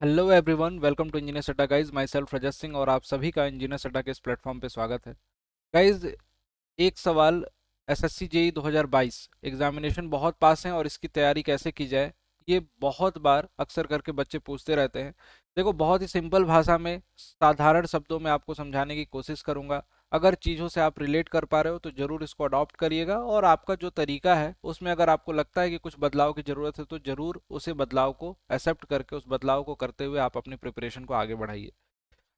Hello everyone, welcome to engineer सट्टा guys. Myself Rajat Singh और आप सभी का इंजीनियर सट्टा के इस प्लेटफॉर्म पे स्वागत है। गाइज, एक सवाल। एसएससी जेई 2022 एग्जामिनेशन बहुत पास हैं और इसकी तैयारी कैसे की जाए, ये बहुत बार अक्सर करके बच्चे पूछते रहते हैं। देखो, बहुत ही सिंपल भाषा में साधारण शब्दों में आपको समझाने की कोशिश करूंगा। अगर चीज़ों से आप रिलेट कर पा रहे हो तो ज़रूर इसको अडॉप्ट करिएगा, और आपका जो तरीका है उसमें अगर आपको लगता है कि कुछ बदलाव की ज़रूरत है तो ज़रूर उसे बदलाव को एक्सेप्ट करके उस बदलाव को करते हुए आप अपनी प्रिपरेशन को आगे बढ़ाइए।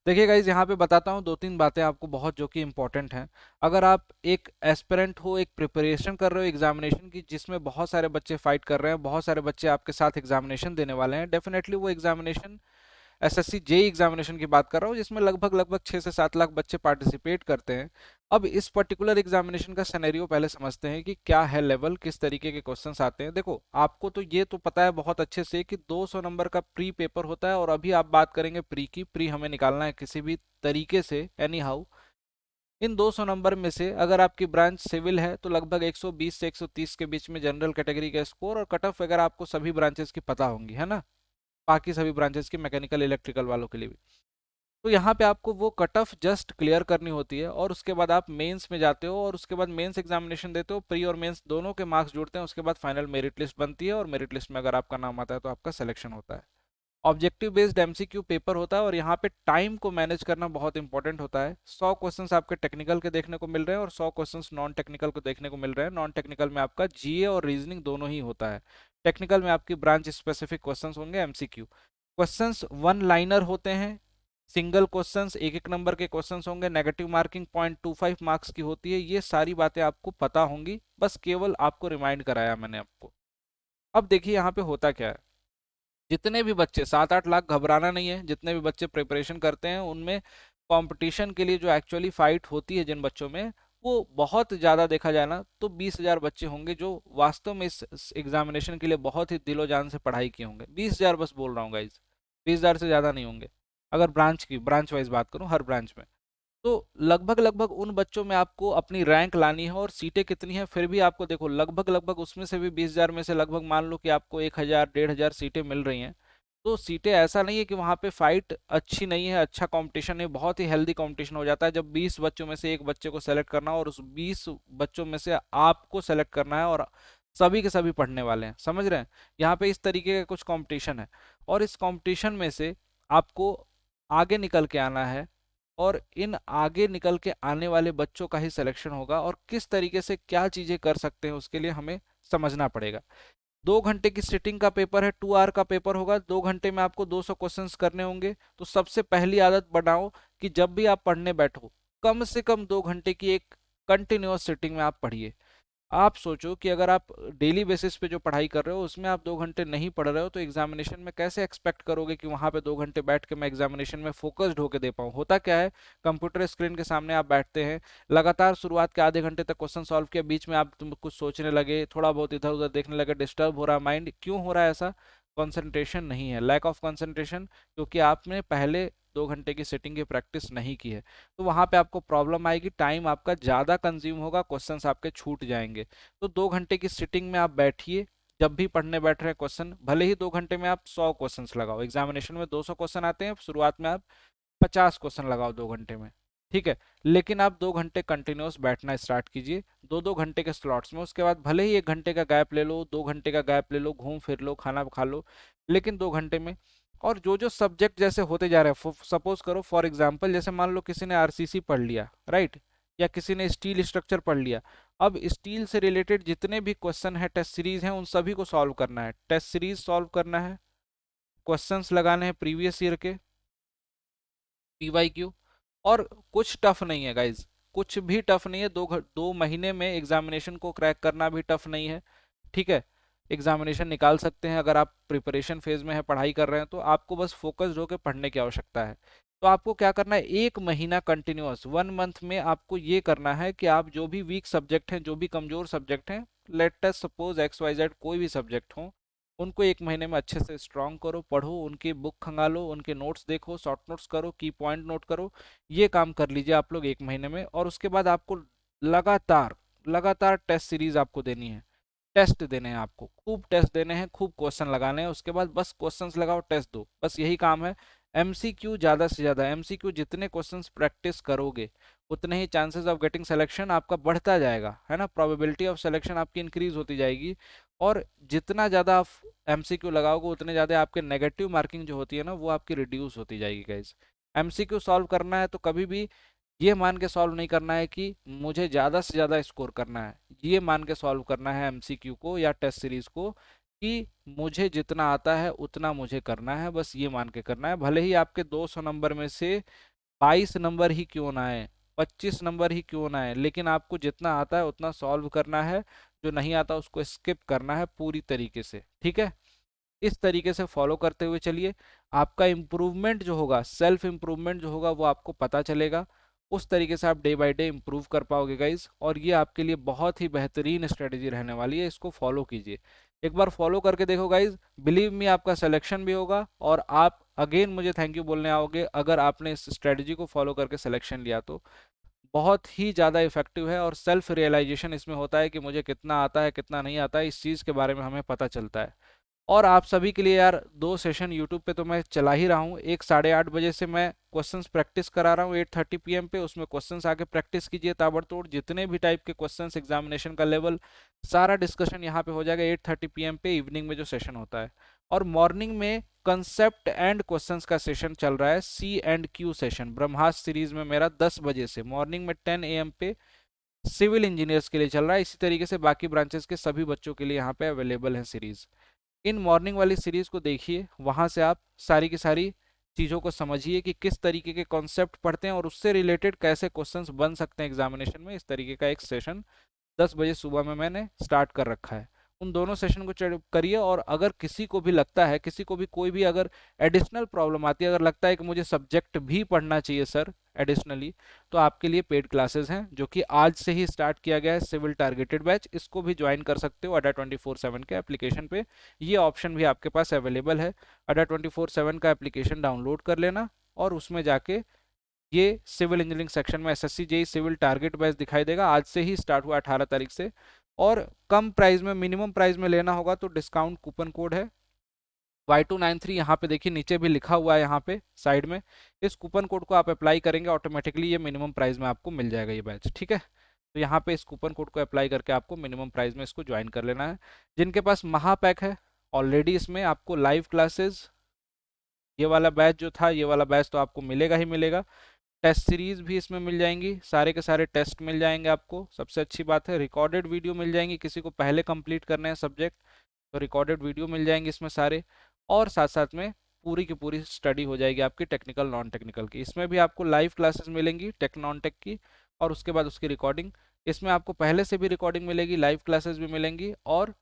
देखिए गाइज, यहाँ पे बताता हूँ दो तीन बातें आपको बहुत जो कि इंपॉर्टेंट हैं। अगर आप एक एस्पिरेंट हो, एक प्रिपरेशन कर रहे हो एग्जामिनेशन की जिसमें बहुत सारे बच्चे फाइट कर रहे हैं, बहुत सारे बच्चे आपके साथ एग्जामिनेशन देने वाले हैं, डेफिनेटली वो एग्जामिनेशन एसएससी जेई एग्जामिनेशन की बात कर रहा हूँ जिसमें लगभग लगभग 6 से 7 लाख बच्चे पार्टिसिपेट करते हैं। अब इस पर्टिकुलर एग्जामिनेशन का सिनेरियो पहले समझते हैं कि क्या है लेवल, किस तरीके के क्वेश्चंस आते हैं। देखो, आपको तो ये तो पता है बहुत अच्छे से कि 200 नंबर का प्री पेपर होता है, और अभी आप बात करेंगे प्री की। प्री हमें निकालना है किसी भी तरीके से, एनी हाउ। इन 200 नंबर में से अगर आपकी ब्रांच सिविल है तो लगभग 120 से 130 के बीच में जनरल कैटेगरी का स्कोर, और कट ऑफ वगैरह आपको सभी ब्रांचेस की पता होंगी, है ना। बाकी सभी ब्रांचेस की, मैकेनिकल इलेक्ट्रिकल वालों के लिए भी। तो यहाँ पे आपको वो कट ऑफ जस्ट क्लियर करनी होती है, और उसके बाद आप मेंस में जाते हो, और उसके बाद मेंस एग्जामिनेशन देते हो। प्री और मेंस दोनों के मार्क्स जुड़ते हैं, उसके बाद फाइनल मेरिट लिस्ट बनती है, और मेरिट लिस्ट में अगर आपका नाम आता है तो आपका सिलेक्शन होता है। ऑब्जेक्टिव बेस्ड एमसीक्यू पेपर होता है, और यहाँ पे टाइम को मैनेज करना बहुत इंपॉर्टेंट होता है। 100 क्वेश्चंस आपके टेक्निकल के देखने को मिल रहे हैं और 100 क्वेश्चंस नॉन टेक्निकल को देखने को मिल रहे हैं। नॉन टेक्निकल में आपका जीए और रीजनिंग दोनों ही होता है। टेक्निकल में आपकी ब्रांच स्पेसिफिक क्वेश्चंस होंगे, एमसीक्यू क्वेश्चंस। वन लाइनर होते हैं, सिंगल क्वेश्चंस, एक एक नंबर के क्वेश्चंस होंगे। नेगेटिव मार्किंग 0.25 मार्क्स की होती है। ये सारी बातें आपको पता होंगी, बस केवल आपको रिमाइंड कराया मैंने आपको। अब देखिए यहाँ पे होता क्या है। जितने भी बच्चे 7-8 लाख, घबराना नहीं है, जितने भी बच्चे प्रिपरेशन करते हैं उनमें कंपटीशन के लिए जो एक्चुअली फाइट होती है जिन बच्चों में, वो बहुत ज़्यादा देखा जाए ना तो 20,000 बच्चे होंगे जो वास्तव में इस एग्जामिनेशन के लिए बहुत ही दिलो जान से पढ़ाई किए होंगे। 20,000 बस बोल रहा हूँ गाइज, 20,000 से ज़्यादा नहीं होंगे। अगर ब्रांच वाइज बात करूँ, हर ब्रांच में, तो लगभग लगभग उन बच्चों में आपको अपनी रैंक लानी है। और सीटें कितनी है फिर भी आपको देखो, लगभग लगभग उसमें से भी 20,000 में से लगभग मान लो कि आपको 1,000 1,500 सीटें मिल रही हैं। तो सीटें, ऐसा नहीं है कि वहाँ पे फाइट अच्छी नहीं है, अच्छा कंपटीशन है, बहुत ही हेल्दी कंपटीशन हो जाता है जब 20 बच्चों में से एक बच्चे को सेलेक्ट करना हो, और उस 20 बच्चों में से आपको सेलेक्ट करना है, और सभी के सभी पढ़ने वाले हैं, समझ रहे हैं। यहाँ पे इस तरीके का कुछ कंपटीशन है, और इस कंपटीशन में से आपको आगे निकल के आना है, और इन आगे निकल के आने वाले बच्चों का ही सिलेक्शन होगा। और किस तरीके से क्या चीजें कर सकते हैं उसके लिए हमें समझना पड़ेगा। 2 घंटे की सिटिंग का पेपर है, 2 आवर का पेपर होगा। 2 घंटे में आपको 200 क्वेश्चंस करने होंगे। तो सबसे पहली आदत बनाओ कि जब भी आप पढ़ने बैठो, कम से कम 2 घंटे की एक कंटिन्यूअस सिटिंग में आप पढ़िए। आप सोचो कि अगर आप डेली बेसिस पे जो पढ़ाई कर रहे हो उसमें आप 2 घंटे नहीं पढ़ रहे हो, तो एग्जामिनेशन में कैसे एक्सपेक्ट करोगे कि वहां पे 2 घंटे बैठ के मैं एग्जामिनेशन में फोकस्ड होकर दे पाऊँ। होता क्या है, कंप्यूटर स्क्रीन के सामने आप बैठते हैं, लगातार शुरुआत के आधे घंटे तक क्वेश्चन सॉल्व किया, बीच में आप तुम कुछ सोचने लगे, थोड़ा बहुत इधर उधर देखने लगे, डिस्टर्ब हो रहा है माइंड। क्यों हो रहा है ऐसा? कंसंट्रेशन नहीं है, लैक ऑफ कंसंट्रेशन, क्योंकि आपने पहले 2 घंटे की सिटिंग की प्रैक्टिस नहीं की है। तो वहां पे आपको प्रॉब्लम आएगी, टाइम आपका ज़्यादा कंज्यूम होगा, क्वेश्चंस आपके छूट जाएंगे। तो 2 घंटे की सिटिंग में आप बैठिए। जब भी पढ़ने बैठ रहे हैं क्वेश्चन, भले ही 2 घंटे में आप 100 क्वेश्चंस लगाओ, एग्जामिनेशन में 200 क्वेश्चन आते हैं, शुरुआत में आप 50 क्वेश्चन लगाओ 2 घंटे में, ठीक है। लेकिन आप 2 घंटे कंटिन्यूस बैठना स्टार्ट कीजिए, 2-2 घंटे के स्लॉट्स में। उसके बाद भले ही 1 घंटे का गैप ले लो, 2 घंटे का गैप ले लो, घूम फिर लो, खाना खा लो, लेकिन 2 घंटे में। और जो जो सब्जेक्ट जैसे होते जा रहे हैं, सपोज करो फॉर एग्जाम्पल, जैसे मान लो किसी ने आरसीसी पढ़ लिया, राइट, या किसी ने स्टील स्ट्रक्चर पढ़ लिया। अब स्टील से रिलेटेड जितने भी क्वेश्चन है, टेस्ट सीरीज हैं, उन सभी को सॉल्व करना है, टेस्ट सीरीज सॉल्व करना है, क्वेश्चंस लगाने हैं प्रीवियस ईयर के, पीवाईक्यू। और कुछ टफ नहीं है गाइज, कुछ भी टफ नहीं है। 2 महीने में एग्जामिनेशन को क्रैक करना भी टफ नहीं है, ठीक है। एग्जामिनेशन निकाल सकते हैं अगर आप प्रिपरेशन फेज में है, पढ़ाई कर रहे हैं, तो आपको बस फोकस्ड होकर पढ़ने की आवश्यकता है। तो आपको क्या करना है, 1 महीना कंटिन्यूअस, 1 मंथ में आपको ये करना है कि आप जो भी वीक सब्जेक्ट हैं, जो भी कमजोर सब्जेक्ट हैं, लेट अस सपोज XYZ कोई भी सब्जेक्ट हो, उनको 1 महीने में अच्छे से स्ट्रॉन्ग करो, पढ़ो, उनकी बुक खंगालो, उनके नोट्स देखो, शॉर्ट नोट्स करो, की पॉइंट नोट करो। ये काम कर लीजिए आप लोग 1 महीने में, और उसके बाद आपको लगातार लगातार टेस्ट सीरीज आपको देनी है। टेस्ट देने हैं आपको, खूब टेस्ट देने हैं, खूब क्वेश्चन लगाने हैं, उसके बाद बस क्वेश्चंस लगाओ, टेस्ट दो, बस यही काम है। एमसीक्यू ज़्यादा से ज़्यादा, एमसीक्यू जितने क्वेश्चंस प्रैक्टिस करोगे उतने ही चांसेस ऑफ गेटिंग सिलेक्शन आपका बढ़ता जाएगा, है ना, प्रोबेबिलिटी ऑफ सिलेक्शन आपकी इंक्रीज होती जाएगी। और जितना ज़्यादा आप एमसीक्यू लगाओगे उतने ज़्यादा आपके नेगेटिव मार्किंग जो होती है ना वो आपकी रिड्यूस होती जाएगी गाइज। एमसीक्यू सॉल्व करना है तो कभी भी ये मान के सॉल्व नहीं करना है कि मुझे ज़्यादा से ज़्यादा स्कोर करना है, ये मान के सॉल्व करना है एमसीक्यू को या टेस्ट सीरीज को कि मुझे जितना आता है उतना मुझे करना है, बस ये मान के करना है। भले ही आपके 200 नंबर में से 22 नंबर ही क्यों ना आए, 25 नंबर ही क्यों ना आए, लेकिन आपको जितना आता है उतना सॉल्व करना है, जो नहीं आता उसको स्किप करना है पूरी तरीके से, ठीक है। इस तरीके से फॉलो करते हुए चलिए, आपका इम्प्रूवमेंट जो होगा, सेल्फ इम्प्रूवमेंट जो होगा वो आपको पता चलेगा। उस तरीके से आप डे बाय डे इम्प्रूव कर पाओगे गाइज, और ये आपके लिए बहुत ही बेहतरीन स्ट्रेटेजी रहने वाली है, इसको फॉलो कीजिए। एक बार फॉलो करके देखो गाइज, बिलीव मी आपका सिलेक्शन भी होगा और आप अगेन मुझे थैंक यू बोलने आओगे अगर आपने इस स्ट्रेटेजी को फॉलो करके सिलेक्शन लिया तो। बहुत ही ज़्यादा इफेक्टिव है और सेल्फ रियलाइजेशन इसमें होता है कि मुझे कितना आता है कितना नहीं आता है, इस चीज़ के बारे में हमें पता चलता है। और आप सभी के लिए यार 2 सेशन यूट्यूब पे तो मैं चला ही रहा हूँ, एक 8:30 बजे से मैं क्वेश्चंस प्रैक्टिस करा रहा हूँ 8:30 PM पे, उसमें क्वेश्चंस आके प्रैक्टिस कीजिए ताबड़तोड़, जितने भी टाइप के क्वेश्चंस एग्जामिनेशन का लेवल सारा डिस्कशन यहाँ पे हो जाएगा 8:30 PM पे इवनिंग में जो सेशन होता है। और मॉर्निंग में कंसेप्ट एंड क्वेश्चंस का सेशन चल रहा है, C&Q सेशन ब्रह्मास्त्र सीरीज में मेरा 10 बजे से मॉर्निंग में 10 AM पे सिविल इंजीनियर्स के लिए चल रहा है। इसी तरीके से बाकी ब्रांचेस के सभी बच्चों के लिए यहाँ पे अवेलेबल है सीरीज। इन मॉर्निंग वाली सीरीज को देखिए, वहां से आप सारी की सारी चीज़ों को समझिए कि किस तरीके के कॉन्सेप्ट पढ़ते हैं और उससे रिलेटेड कैसे क्वेश्चंस बन सकते हैं एग्जामिनेशन में। इस तरीके का एक सेशन 10 बजे सुबह में मैंने स्टार्ट कर रखा है। उन दोनों सेशन को करिए, और अगर किसी को भी लगता है, किसी को भी कोई भी अगर एडिशनल प्रॉब्लम आती है, अगर लगता है कि मुझे सब्जेक्ट भी पढ़ना चाहिए सर एडिशनली, तो आपके लिए पेड क्लासेस हैं जो कि आज से ही स्टार्ट किया गया है, सिविल टारगेटेड बैच, इसको भी ज्वाइन कर सकते हो अड्डा 24/7 के एप्लीकेशन पे। ये ऑप्शन भी आपके पास अवेलेबल है। अड्डा 24/7 का एप्लीकेशन डाउनलोड कर लेना और उसमें जाके ये सिविल इंजीनियरिंग सेक्शन में SSC JE civil target batch दिखाई देगा, आज से ही स्टार्ट हुआ 18 तारीख से। और कम प्राइस में, मिनिमम प्राइस में लेना होगा तो डिस्काउंट कूपन कोड है Y293, यहाँ पे देखिए नीचे भी लिखा हुआ है, यहाँ पे साइड में। इस कूपन कोड को आप अप्लाई करेंगे ऑटोमेटिकली ये मिनिमम प्राइस में आपको मिल जाएगा ये बैच, ठीक है। तो यहाँ पे इस कूपन कोड को अप्लाई करके आपको मिनिमम प्राइस में इसको ज्वाइन कर लेना है। जिनके पास महापैक है ऑलरेडी, इसमें आपको लाइव क्लासेस, ये वाला बैच जो था, ये वाला बैच तो आपको मिलेगा ही मिलेगा। टेस्ट सीरीज भी इसमें मिल जाएंगी, सारे के सारे टेस्ट मिल जाएंगे आपको। सबसे अच्छी बात है रिकॉर्डेड वीडियो मिल जाएंगी, किसी को पहले कंप्लीट करने हैं सब्जेक्ट तो रिकॉर्डेड वीडियो मिल जाएंगे इसमें सारे। और साथ साथ में पूरी की पूरी स्टडी हो जाएगी आपकी टेक्निकल नॉन टेक्निकल की। इसमें भी आपको लाइव क्लासेस मिलेंगी टेक नॉन टेक की, और उसके बाद उसकी रिकॉर्डिंग। इसमें आपको पहले से भी रिकॉर्डिंग मिलेगी, लाइव क्लासेस भी मिलेंगी, और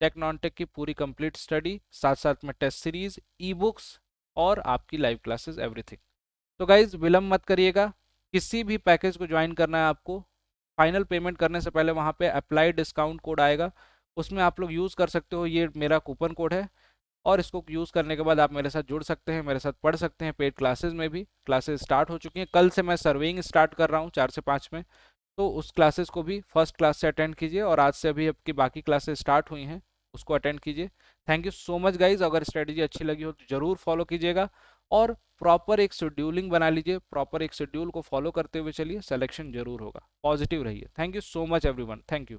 टेक नॉन टेक की पूरी कंप्लीट स्टडी, साथ साथ में टेस्ट सीरीज, ई बुक्स और आपकी लाइव क्लासेस, एवरीथिंग। तो गाइज विलंब मत करिएगा, किसी भी पैकेज को ज्वाइन करना है आपको, फाइनल पेमेंट करने से पहले वहाँ पे अप्लाई डिस्काउंट कोड आएगा, उसमें आप लोग यूज़ कर सकते हो, ये मेरा कूपन कोड है। और इसको यूज़ करने के बाद आप मेरे साथ जुड़ सकते हैं, मेरे साथ पढ़ सकते हैं। पेड क्लासेस में भी क्लासेस स्टार्ट हो चुकी हैं, कल से मैं सर्वेइंग स्टार्ट कर रहा हूँ 4 से 5 में, तो उस क्लासेस को भी फर्स्ट क्लास से अटेंड कीजिए, और आज से अभी आपकी बाकी क्लासेस स्टार्ट हुई हैं उसको अटेंड कीजिए। Thank you so much guys, अगर स्ट्रेटजी अच्छी लगी हो तो ज़रूर फॉलो कीजिएगा, और प्रॉपर एक शेड्यूलिंग बना लीजिए, प्रॉपर एक शेड्यूल को फॉलो करते हुए चलिए, सिलेक्शन जरूर होगा। पॉजिटिव रहिए। Thank you so much everyone, thank you.